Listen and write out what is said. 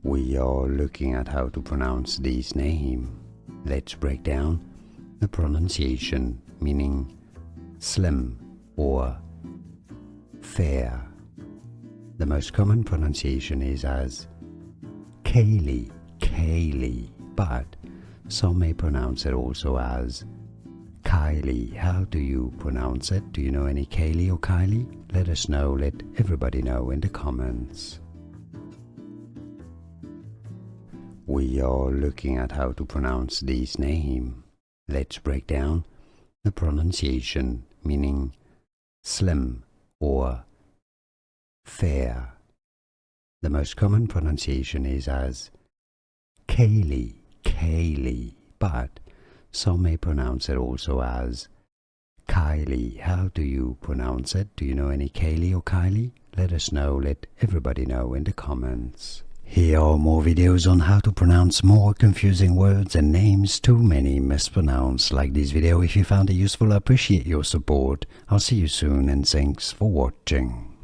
We are looking at how to pronounce this name. Let's break down the pronunciation, meaning slim or fair. The most common pronunciation is as Kayleight, but some may pronounce it also as Kayleight. How do you pronounce it? Do you know any Kayleight or Kayleight? Let us know, let everybody know in the comments. We are looking at how to pronounce this name. Let's break down the pronunciation, meaning slim or fair. The most common pronunciation is as Kayleight, but some may pronounce it also as Kayleight. How do you pronounce it? Do you know any Kayleight or Kayleight? Let us know, let everybody know in the comments. Here are more videos on how to pronounce more confusing words and names too many mispronounced. Like this video if you found it useful. I appreciate your support. I'll see you soon and thanks for watching.